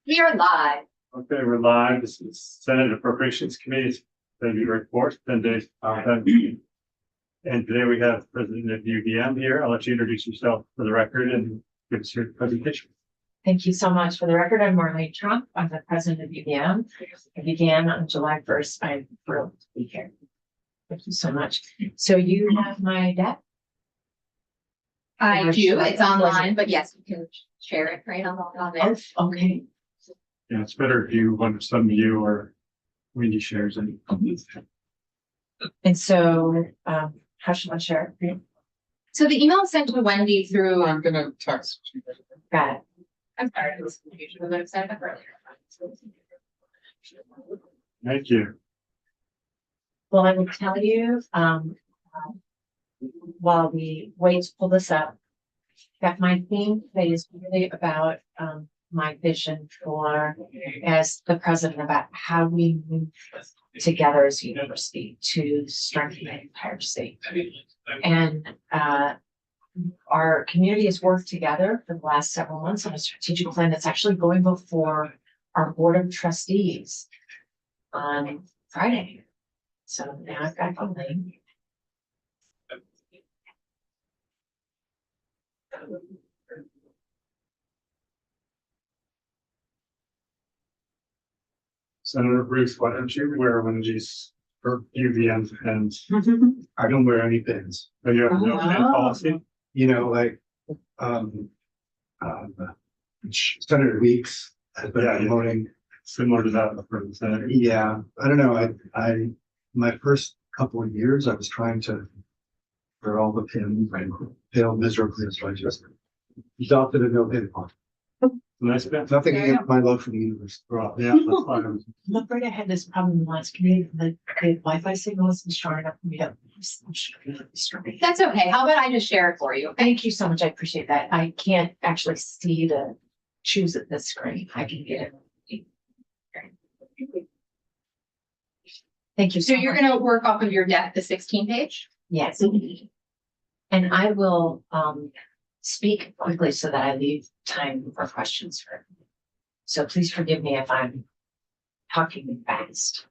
We are live. Okay, we're live. This is Senate Appropriations Committee. It's February 4th, 10 days. And today we have President of UVM here. I'll let you introduce yourself for the record and give us your presentation. Thank you so much. For the record, I'm Marlene Trump. I'm the president of UVM. I began on July 1st. I'm thrilled to be here. Thank you so much. So you have my deck? I do. It's online, but yes, you can share it right on there. Oh, okay. Yeah, it's better if you want some of you or Wendy shares any. And so, how should I share it? So the email is sent to Wendy through. I'm gonna text you. Got it. I'm sorry, it was confusion, but I set it up earlier. Thank you. Well, I will tell you, while we wait to pull this up, that my theme today is really about my vision for, as the president, about how we move together as a university to strengthen the entire state. And our community has worked together for the last several months on a strategic plan that's actually going before our board of trustees on Friday. So now I've got the link. Senator Bruce, why don't you wear one of these for UVM pins? I don't wear any pins. Oh, you have no pin Oh. policy? You know, like, Senator Weeks has been Yeah, yeah. promoting. Similar to that for the Senate. Yeah, I don't know. I, my first couple of years, I was trying to wear all the pins and failed miserably. So I just adopted a no pin policy. Nice pin. Nothing against my love for the universe. Well, yeah, that's fine. I'm afraid I had this problem in the last community. The Wi-Fi signal isn't strong enough for me to. That's okay. How about I just share it for you? Okay. Thank you so much. I appreciate that. I can't actually see the choose at this screen. I can get it. Thank you. So you're much. going to work off of your deck, the 16 page. Yes. And I will speak quickly so that I leave time for questions for everyone. So please forgive me if I'm talking fast.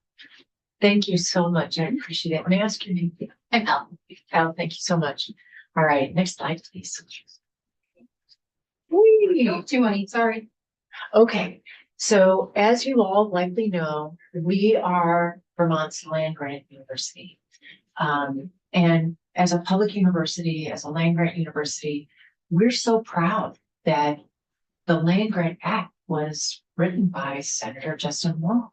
Thank you so much. I appreciate it. May I ask your name? I'm Ellen. Oh, thank you so much. All right, next slide, please. Oh, too many. Sorry. Okay, so as you all likely know, we are Vermont's land grant university. And as a public university, as a land grant university, we're so proud that the Land Grant Act was written by Senator Justin Wall,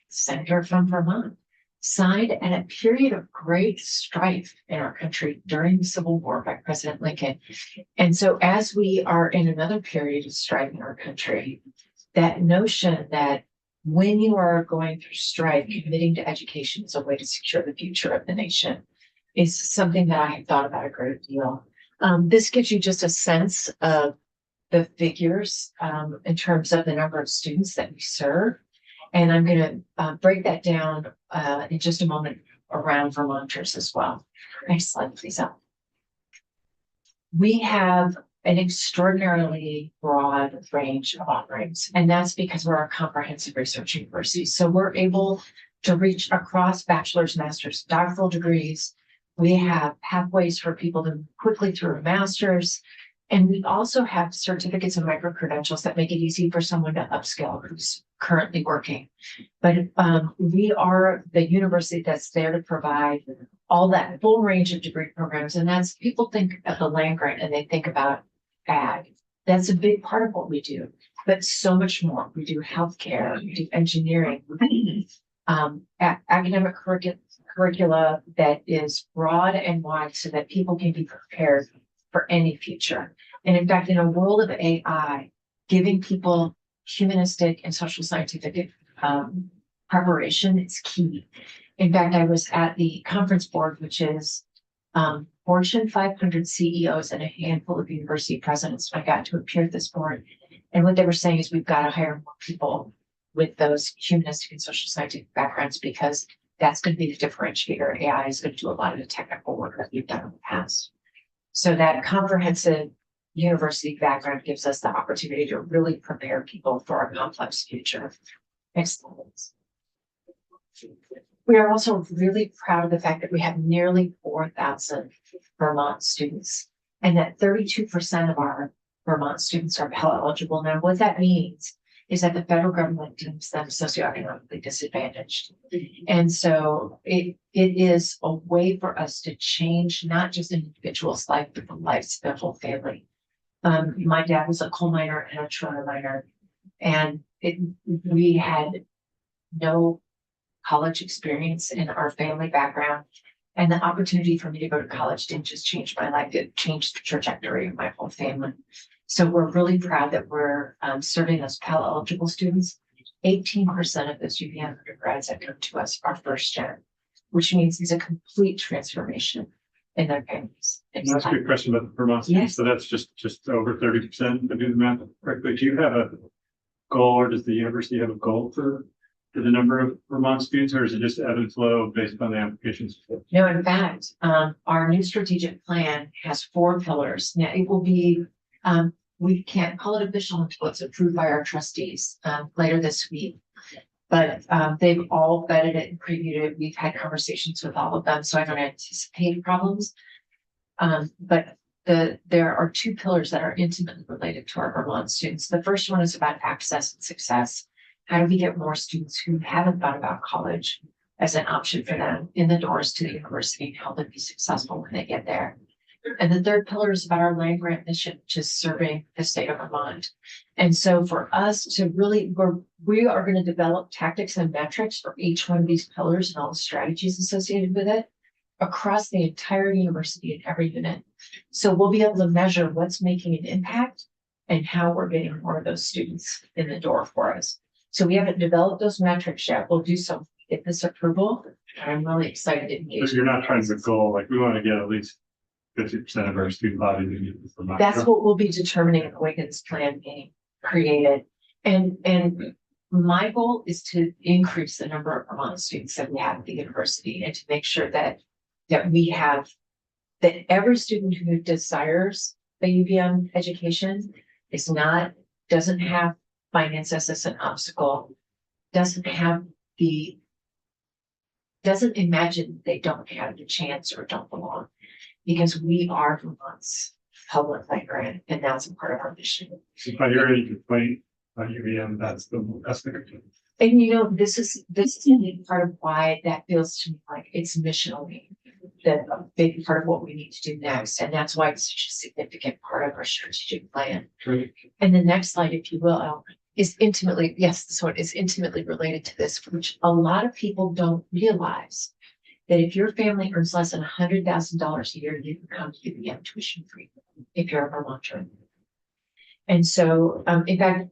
senator from Vermont, signed at a period of great strife in our country during the Civil War by President Lincoln. And so as we are in another period of strife in our country, that notion that when you are going through strife, committing to education is a way to secure the future of the nation is something that I have thought about a great deal. This gives you just a sense of the figures in terms of the number of students that we serve. And I'm going to break that down in just a moment around Vermonters as well. Next slide, please. We have an extraordinarily broad range of offerings, and that's because we're a comprehensive research university. So we're able to reach across bachelor's, master's, doctoral degrees. We have pathways for people to move quickly through a master's. And we also have certificates and micro-credentials that make it easy for someone to upskill who's currently working. But we are the university that's there to provide all that full range of degree programs. And that's, people think of the land grant and they think about ag. That's a big part of what we do, but so much more. We do healthcare, we do engineering, academic curricula that is broad and wide so that people can be prepared for any future. And in fact, in a world of AI, giving people humanistic and social scientific preparation is key. In fact, I was at the conference board, which is Fortune 500 CEOs and a handful of university presidents. I got to appear at this board. And what they were saying is we've got to hire more people with those humanistic and social scientific backgrounds because that's going to be the differentiator. AI is going to do a lot of the technical work that we've done in the past. So that comprehensive university background gives us the opportunity to really prepare people for a complex future. Next slide, please. We are also really proud of the fact that we have nearly 4,000 Vermont students, and that 32% of our Vermont students are Pell eligible. Now, what that means is that the federal government deems them socioeconomically disadvantaged. And so it is a way for us to change not just an individual's life, but the lives of the whole family. My dad was a coal miner and a Toronto miner, and we had no college experience in our family background. And the opportunity for me to go to college didn't just change my life, it changed the trajectory of my whole family. So we're really proud that we're serving those Pell eligible students. 18% of those UVM undergrads that come to us are first gen, which means it's a complete transformation in their families. That's a good question about the Vermont students. Yes. So that's just over 30% to do the math correctly. Do you have a goal, or does the university have a goal for the number of Vermont students, or is it just ebb and flow based on the applications? No, in fact, our new strategic plan has 4 pillars. Now it will be, we can't call it official until it's approved by our trustees later this week. But they've all vetted it and previewed it. We've had conversations with all of them, so I don't anticipate problems. But there are 2 pillars that are intimately related to our Vermont students. The first one is about access and success. How do we get more students who haven't thought about college as an option for them in the doors to the university and help them be successful when they get there? And the third pillar is about our land grant mission, which is serving the state of Vermont. And so for us to really, we are going to develop tactics and metrics for each one of these pillars and all the strategies associated with it across the entire university in every unit. So we'll be able to measure what's making an impact and how we're getting more of those students in the door for us. So we haven't developed those metrics yet. We'll do so, get this approval. I'm really excited to engage. So you're not trying to goal, like we want to get at least 50% of our student body to get this Vermont. That's what we'll be determining in the Wiggins plan being created. And my goal is to increase the number of Vermont students that we have at the university and to make sure that we have, that every student who desires a UVM education doesn't have finances as an obstacle, doesn't imagine they don't have the chance or don't belong, because we are Vermont's public land grant, and that's a part of our mission. If I hear any complaint on UVM, that's the complaint. And you know, this is a big part of why that feels to me like it's missionally, that a big part of what we need to do next, and that's why it's such a significant part of our strategic plan. Great. And the next slide, if you will, Al, is intimately, yes, this one is intimately related to this, which a lot of people don't realize, that if your family earns less than $100,000 a year, you can come to UVM tuition free if you're a Vermonter. And so, in fact,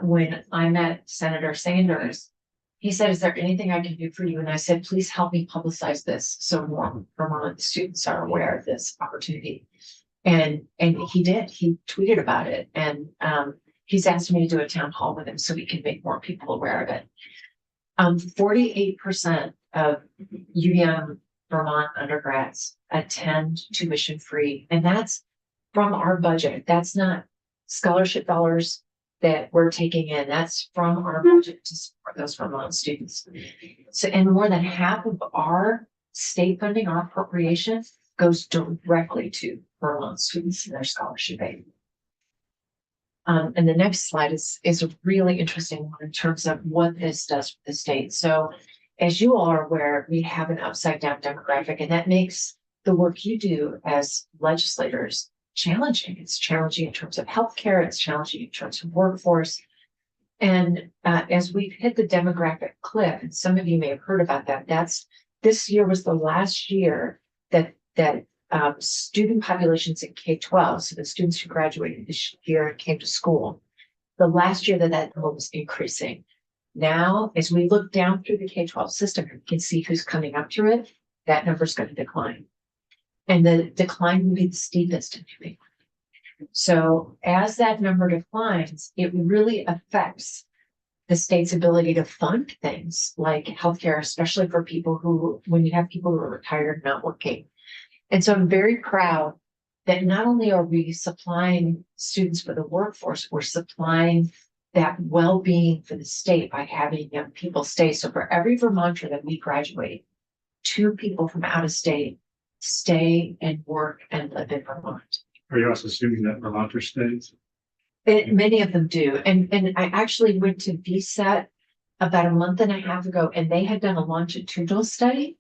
when I met Senator Sanders, he said, "Is there anything I can do for you?" And I said, "Please help me publicize this so more Vermont students are aware of this opportunity." And he did. He tweeted about it, and he's asked me to do a town hall with him so we can make more people aware of it. 48% of UVM Vermont undergrads attend tuition free, and that's from our budget. That's not scholarship dollars that we're taking in. That's from our budget to support those Vermont students. So, and more than half of our state funding, our appropriation, goes directly to Vermont students and their scholarship aid. And the next slide is a really interesting one in terms of what this does for the state. So as you all are aware, we have an upside down demographic, and that makes the work you do as legislators challenging. It's challenging in terms of healthcare, it's challenging in terms of workforce. And as we've hit the demographic cliff, and some of you may have heard about that, this year was the last year that student populations in K-12, so the students who graduated this year and came to school, the last year that number was increasing. Now, as we look down through the K-12 system, we can see who's coming up to it, that number is going to decline. And the decline will be the steepest in New England. So as that number declines, it really affects the state's ability to fund things like healthcare, especially for people who, when you have people who are retired and not working. And so I'm very proud that not only are we supplying students for the workforce, we're supplying that well-being for the state by having young people stay. So for every Vermonter that we graduate, 2 people from out of state stay and work and live in Vermont. Are you also assuming that Vermonter stays? Many of them do. And I actually went to VSET about a month and a half ago, and they had done a longitudinal study.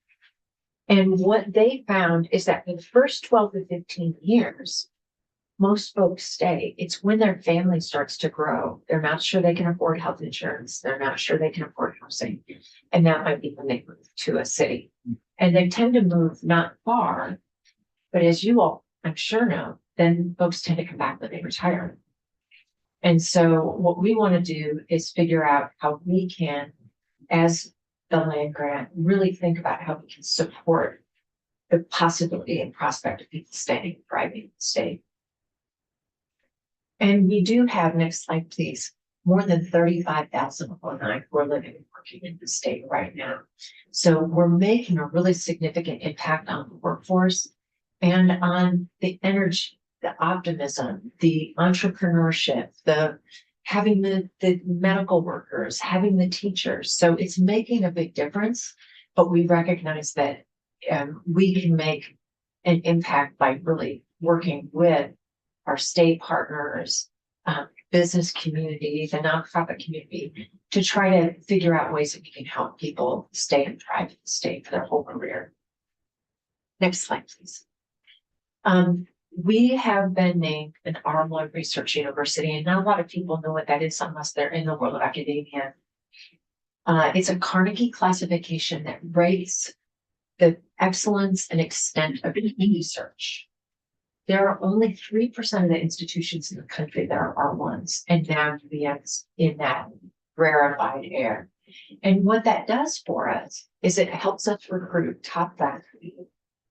And what they found is that in the first 12 to 15 years, most folks stay. It's when their family starts to grow. They're not sure they can afford health insurance. They're not sure they can afford housing. And that might be when they move to a city. And they tend to move not far, but as you all, I'm sure know, then folks tend to come back when they retire. And so what we want to do is figure out how we can, as the land grant, really think about how we can support the possibility and prospect of people staying, thriving in the state. And we do have, next slide, please, more than 35,000 alumni who are living and working in the state right now. So we're making a really significant impact on the workforce and on the energy, the optimism, the entrepreneurship, the having the medical workers, having the teachers. So it's making a big difference, but we recognize that we can make an impact by really working with our state partners, business community, the nonprofit community, to try to figure out ways that we can help people stay and thrive in the state for their whole career. Next slide, please. We have been named an R1 Research University, and not a lot of people know what that is unless they're in the world of academia. It's a Carnegie classification that rates the excellence and extent of research. There are only 3% of the institutions in the country that are R1s, and now UVM's in that rarefied air. And what that does for us is it helps us recruit top faculty.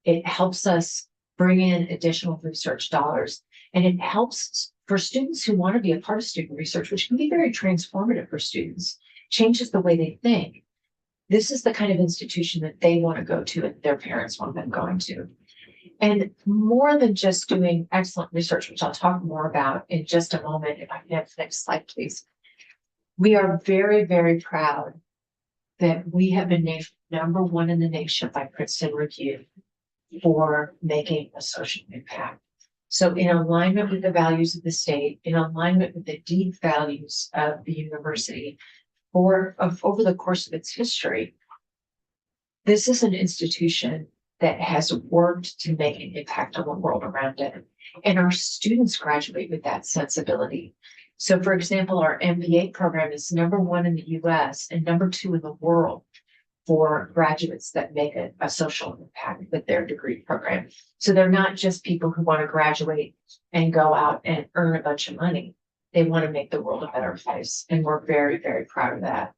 It helps us bring in additional research dollars, and it helps for students who want to be a part of student research, which can be very transformative for students, changes the way they think. This is the kind of institution that they want to go to and their parents want them going to. And more than just doing excellent research, which I'll talk more about in just a moment, if I can have the next slide, please. We are very, very proud that we have been named #1 in the nation by Princeton Review for making a social impact. So in alignment with the values of the state, in alignment with the deep values of the university, over the course of its history, this is an institution that has worked to make an impact on the world around it. And our students graduate with that sensibility. So for example, our MBA program is #1 in the US and #2 in the world for graduates that make a social impact with their degree program. So they're not just people who want to graduate and go out and earn a bunch of money. They want to make the world a better place. And we're very, very proud of that.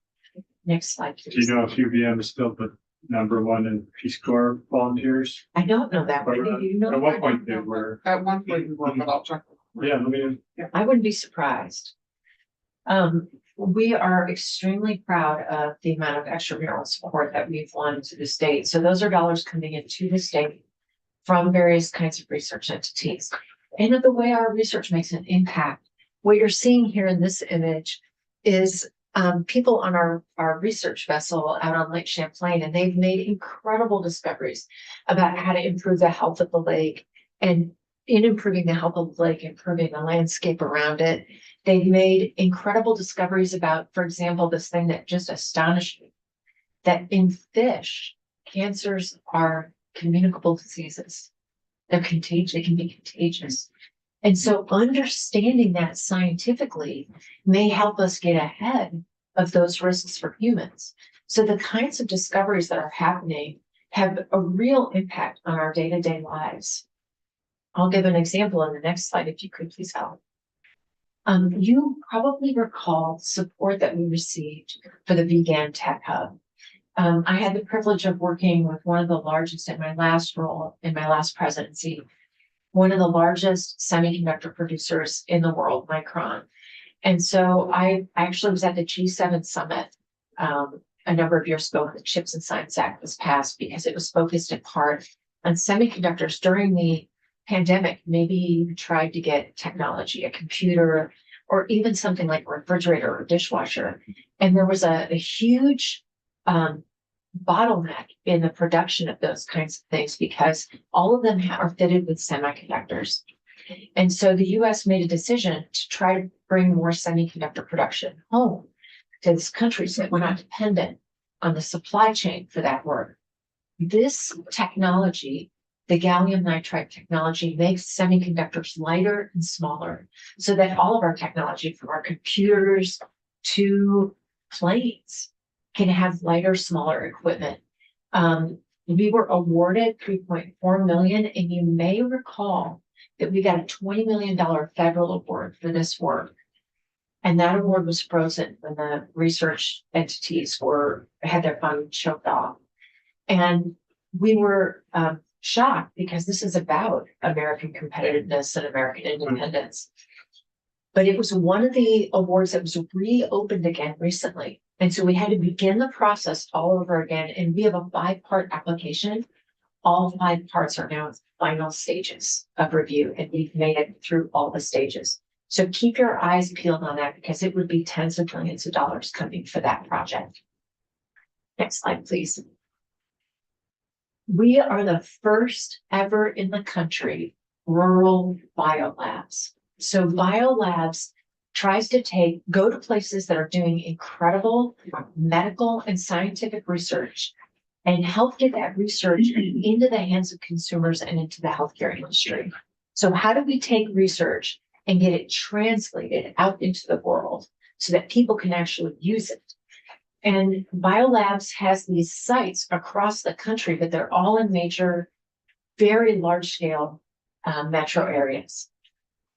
Next slide, please. Do you know if UVM is still the #1 in Peace Corps volunteers? I don't know that. But, Maybe you know. at one point they were. At one point we were, but I'll check. Yeah, let me. I wouldn't be surprised. We are extremely proud of the amount of extramural support that we've won to the state. So those are dollars coming into the state from various kinds of research entities. And of the way our research makes an impact. What you're seeing here in this image is people on our research vessel out on Lake Champlain, and they've made incredible discoveries about how to improve the health of the lake. And in improving the health of the lake, improving the landscape around it, they've made incredible discoveries about, for example, this thing that just astonished me, that in fish, cancers are communicable diseases. They're contagious, they can be contagious. And so understanding that scientifically may help us get ahead of those risks for humans. So the kinds of discoveries that are happening have a real impact on our day-to-day lives. I'll give an example on the next slide, if you could please help. You probably recall support that we received for the Vegan Tech Hub. I had the privilege of working with one of the largest in my last role, in my last presidency, one of the largest semiconductor producers in the world, Micron. And so I actually was at the G7 summit a number of years ago when the Chips and Science Act was passed, because it was focused in part on semiconductors during the pandemic, maybe you tried to get technology, a computer, or even something like a refrigerator or dishwasher. And there was a huge bottleneck in the production of those kinds of things because all of them are fitted with semiconductors. And so the US made a decision to try to bring more semiconductor production home to this country so that we're not dependent on the supply chain for that work. This technology, the gallium nitride technology, makes semiconductors lighter and smaller so that all of our technology, from our computers to planes, can have lighter, smaller equipment. We were awarded $3.4 million, and you may recall that we got a $20 million federal award for this work. And that award was frozen when the research entities had their funding choked off. And we were shocked because this is about American competitiveness and American independence. But it was one of the awards that was reopened again recently. And so we had to begin the process all over again. And we have a 5-part application. All 5 parts are now in final stages of review, and we've made it through all the stages. So keep your eyes peeled on that because it would be tens of millions of dollars coming for that project. Next slide, please. We are the first ever in the country rural biolabs. So biolabs tries to go to places that are doing incredible medical and scientific research and help get that research into the hands of consumers and into the healthcare industry. So how do we take research and get it translated out into the world so that people can actually use it? And Biolabs has these sites across the country, but they're all in major, very large scale metro areas.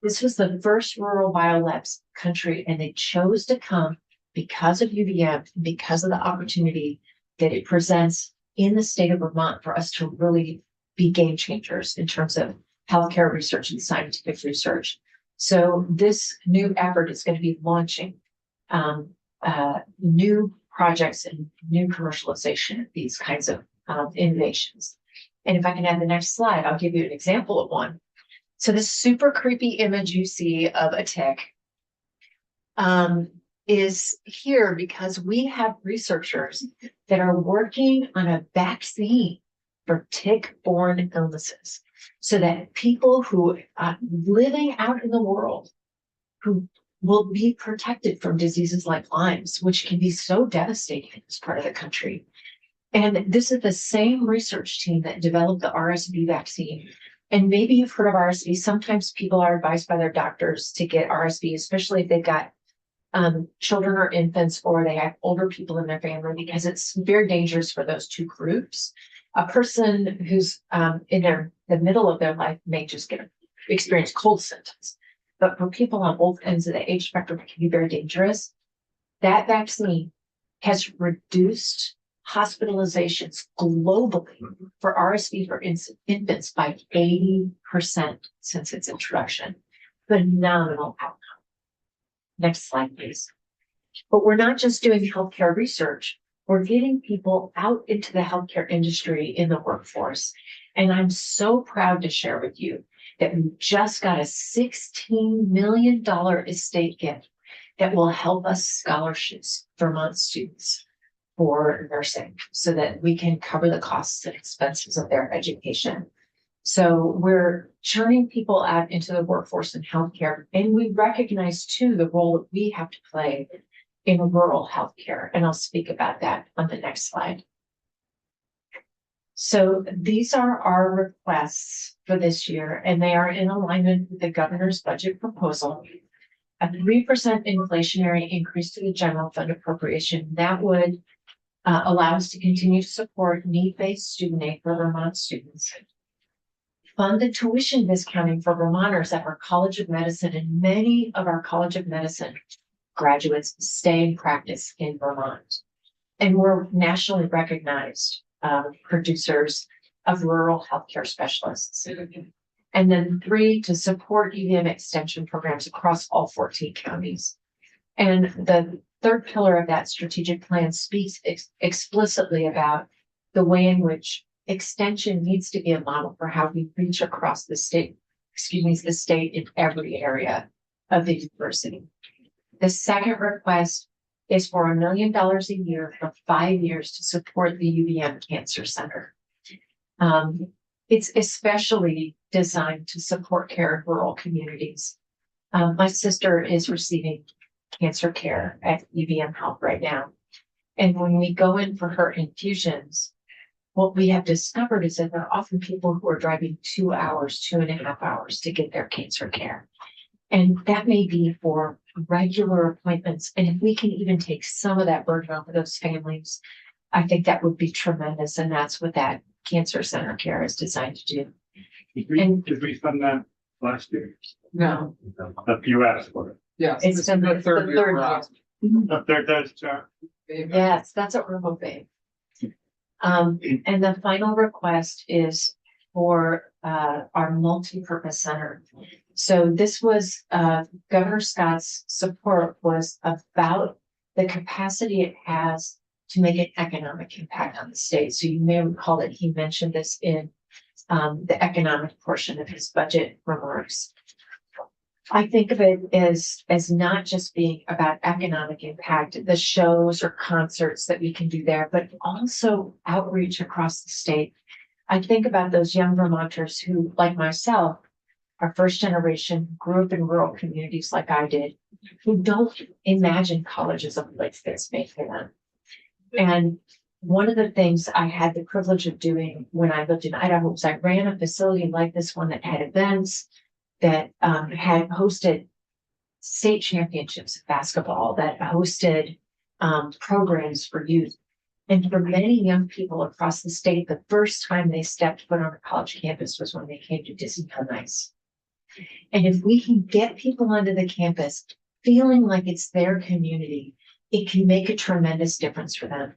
This was the first rural biolabs country, and they chose to come because of UVM, because of the opportunity that it presents in the state of Vermont for us to really be game changers in terms of healthcare research and scientific research. So this new effort is going to be launching new projects and new commercialization of these kinds of innovations. And if I can have the next slide, I'll give you an example of one. So this super creepy image you see of a tick is here because we have researchers that are working on a vaccine for tick-borne illnesses so that people who are living out in the world who will be protected from diseases like Lyme's, which can be so devastating in this part of the country. And this is the same research team that developed the RSV vaccine. And maybe you've heard of RSV. Sometimes people are advised by their doctors to get RSV, especially if they've got children or infants, or they have older people in their family, because it's very dangerous for those two groups. A person who's in the middle of their life may just experience cold symptoms. But for people on both ends of the age spectrum, it can be very dangerous. That vaccine has reduced hospitalizations globally for RSV for infants by 80% since its introduction. Phenomenal outcome. Next slide, please. But we're not just doing healthcare research. We're getting people out into the healthcare industry in the workforce. And I'm so proud to share with you that we just got a $16 million estate gift that will help us scholarships Vermont students for nursing so that we can cover the costs and expenses of their education. So we're churning people out into the workforce in healthcare, and we recognize too the role that we have to play in rural healthcare. And I'll speak about that on the next slide. So these are our requests for this year, and they are in alignment with the governor's budget proposal. A 3% inflationary increase to the general fund appropriation that would allow us to continue to support need-based student aid for Vermont students. Fund the tuition discounting for Vermonters at our College of Medicine, and many of our College of Medicine graduates stay and practice in Vermont. And we're nationally recognized producers of rural healthcare specialists. And then 3, to support UVM extension programs across all 14 counties. And the third pillar of that strategic plan speaks explicitly about the way in which extension needs to be a model for how we reach across the state, the state in every area of the university. The second request is for $1 million a year for 5 years to support the UVM Cancer Center. It's especially designed to support care in rural communities. My sister is receiving cancer care at UVM Health right now. And when we go in for her infusions, what we have discovered is that there are often people who are driving 2 hours, 2.5 hours to get their cancer care. And that may be for regular appointments. And if we can even take some of that burden off of those families, I think that would be tremendous. And that's what that cancer center care is designed to do. Did we fund that last year? No, If you asked for it. yes. It's this been is the third year. we're asking. Up there, that's, Yes, that's what we're hoping. And the final request is for our multi-purpose center. So this was Governor Scott's support was about the capacity it has to make an economic impact on the state. So you may recall that he mentioned this in the economic portion of his budget remarks. I think of it as not just being about economic impact, the shows or concerts that we can do there, but also outreach across the state. I think about those young Vermonters who, like myself, are first generation, grew up in rural communities like I did, who don't imagine college as a place that's made for them. And one of the things I had the privilege of doing when I lived in Idaho was I ran a facility like this one that had events, that had hosted state championships of basketball, that hosted programs for youth. And for many young people across the state, the first time they stepped foot on a college campus was when they came to Disney on Ice. And if we can get people onto the campus feeling like it's their community, it can make a tremendous difference for them.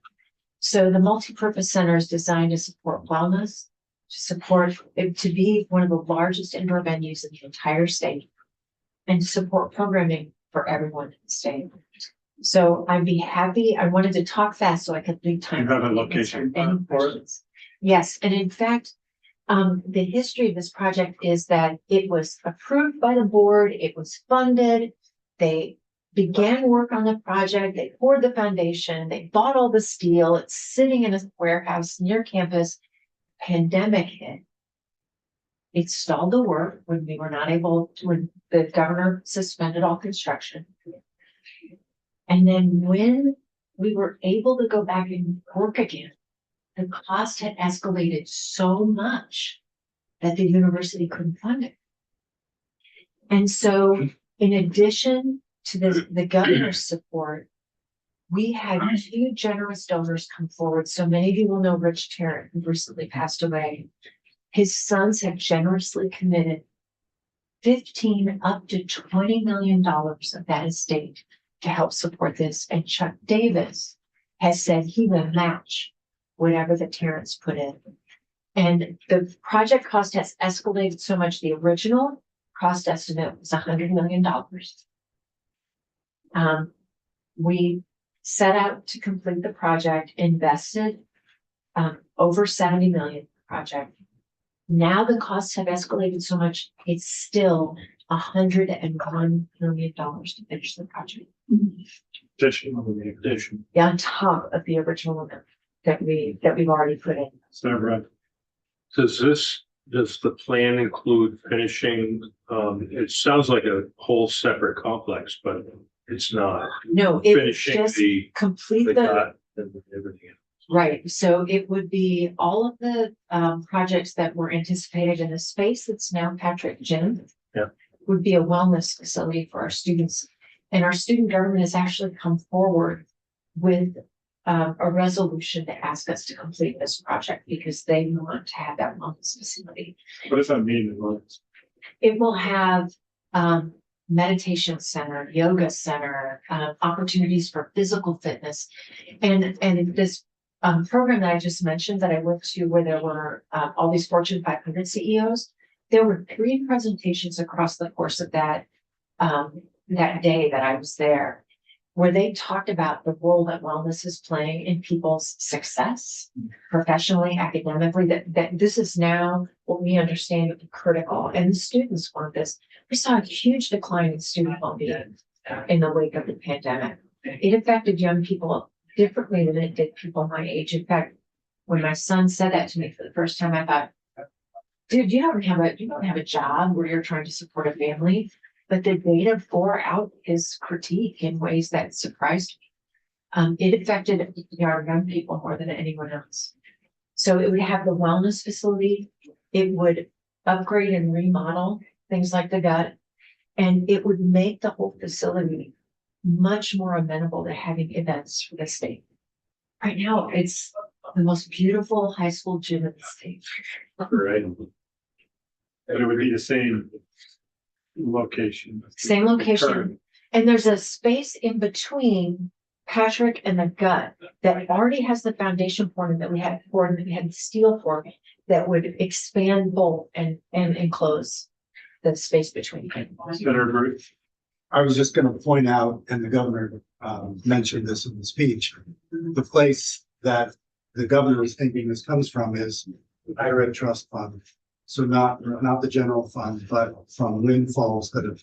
So the multipurpose center is designed to support wellness, to support it, to be one of the largest indoor venues in the entire state, and support programming for everyone in the state. So I'd be happy. I wanted to talk fast so I could leave time. You have a location Any for it? questions? Yes, and in fact, the history of this project is that it was approved by the board, it was funded, they began work on the project, they poured the foundation, they bought all the steel, it's sitting in a warehouse near campus. Pandemic hit. It stalled the work when we were not able to, when the governor suspended all construction. And then when we were able to go back and work again, the cost had escalated so much that the university couldn't fund it. And so in addition to the governor's support, we had 2 generous donors come forward. So many of you will know Rich Tarrant, who recently passed away. His sons have generously committed $15 up to $20 million of that estate to help support this. And Chuck Davis has said he will match whatever the Tarrants put in. And the project cost has escalated so much. The original cost estimate was $100 million. We set out to complete the project, invested over 70 million in the project. Now the costs have escalated so much, it's still $101 million to finish the project. Addition. Yeah, on top of the original amount that we've already put in. So, right. Does the plan include finishing, it sounds like a whole separate complex, but it's not. No, it would Finishing just the complete the, dot and everything. right. So it would be all of the projects that were anticipated in the space that's now Patrick Gym. Yeah. Would be a wellness facility for our students. And our student government has actually come forward with a resolution to ask us to complete this project because they want to have that wellness facility. What does that mean? It will have meditation center, yoga center, opportunities for physical fitness. And this program that I just mentioned that I went to where there were all these Fortune 500 CEOs, there were 3 presentations across the course of that day that I was there. where they talked about the role that wellness is playing in people's success professionally, academically, that this is now what we understand to be critical. And the students want this. We saw a huge decline in student well-being in the wake of the pandemic. It affected young people differently than it did people my age. In fact, when my son said that to me for the first time, I thought, dude, you don't have a job where you're trying to support a family. But the data bore out his critique in ways that surprised me. It affected our young people more than anyone else. So it would have the wellness facility. It would upgrade and remodel things like the gut, and it would make the whole facility much more amenable to having events for the state. Right now, it's the most beautiful high school gym in the state. Right. And it would be the same location. Same location. And there's a space in between Patrick and the gut that already has the foundation forming that we had the steel forming that would expand both and enclose the space between. Senator Bruce. I was just gonna point out, and the governor mentioned this in the speech, the place that the governor is thinking this comes from is the higher ed trust fund. So not the general fund, but from windfalls that have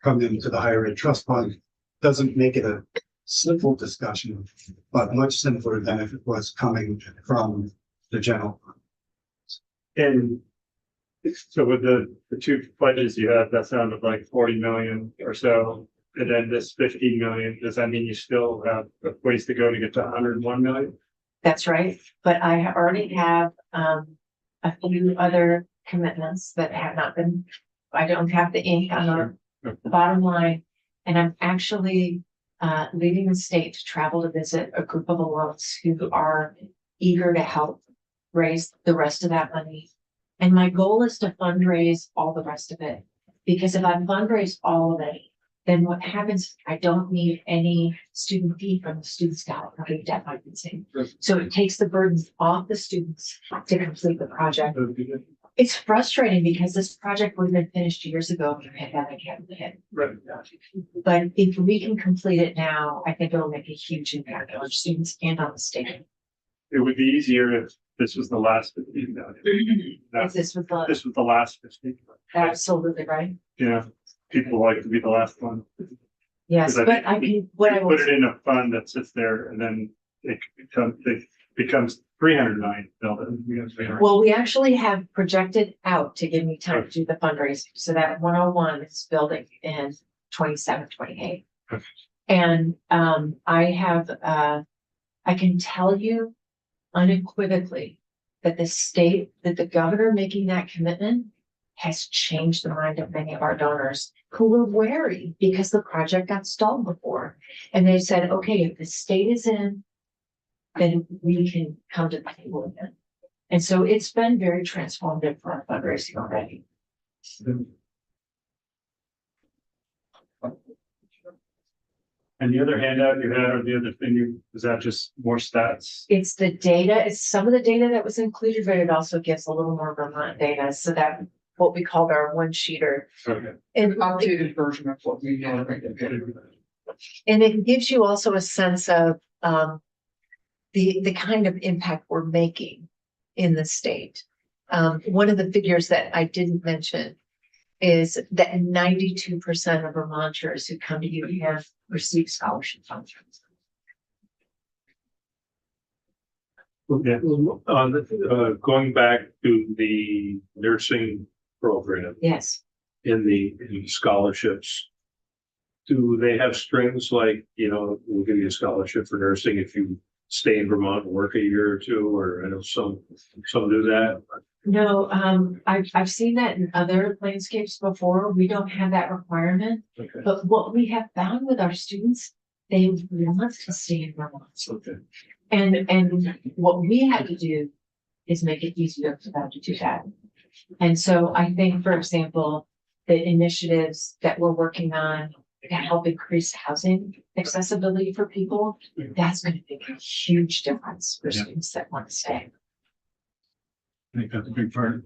come into the higher ed trust fund. Doesn't make it a simple discussion, but much simpler than if it was coming from the general fund. And so with the two pledges you have, that sounded like 40 million or so. And then this 15 million, does that mean you still have a ways to go to get to 101 million? That's right. But I already have a few other commitments that have not been, I don't have the ink on the bottom line. And I'm actually leaving the state to travel to visit a group of alums who are eager to help raise the rest of that money. And my goal is to fundraise all the rest of it. Because if I fundraise all of it, then what happens, I don't need any student fee from the student scholarship debt financing. So it takes the burdens off the students to complete the project. It's frustrating because this project would have been finished years ago if the pandemic hadn't hit. Right. But if we can complete it now, I think it'll make a huge impact on our students and on the state. It would be easier if this was the last 15 million. If this was the, This was the last 15. absolutely right. Yeah, people like to be the last one. Yes, Because but I mean, what I Put was, it in a fund that sits there and then it becomes 309 million. well, we actually have projected out to give me time to do the fundraising. So that 101 is building in 27, 28. Okay. And I have, I can tell you unequivocally that the governor making that commitment has changed the mind of many of our donors who were wary because the project got stalled before. And they said, okay, if the state is in, then we can come to the table again. And so it's been very transformative for our fundraising already. And the other handout you had, or the other thing, is that just more stats? It's the data, it's some of the data that was included, but it also gives a little more Vermont data. So that what we called our one sheeter. Okay. And Updated version of what we know. And it gives you also a sense of the kind of impact we're making in the state. One of the figures that I didn't mention is that 92% of Vermonters who come to UVM receive scholarship funds. Yeah. Going back to the nursing program Yes. in the scholarships. Do they have strings like, we'll give you a scholarship for nursing if you stay in Vermont and work a year or two, or I know some do that. No, I've seen that in other landscapes before. We don't have that requirement, Okay. but what we have found with our students, they want to stay in Vermont. Okay. And what we had to do is make it easier for them to do that. And so I think, for example, the initiatives that we're working on to help increase housing accessibility for people, that's going to make a huge difference for students that want to stay. I think that's a big part.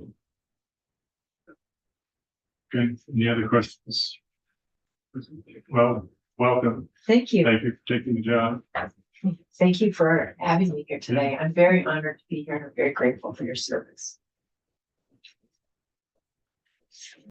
Okay, any other questions? Well, welcome. Thank you. Thank you for taking the job. Thank you for having me here today. I'm very honored to be here and I'm very grateful for your service.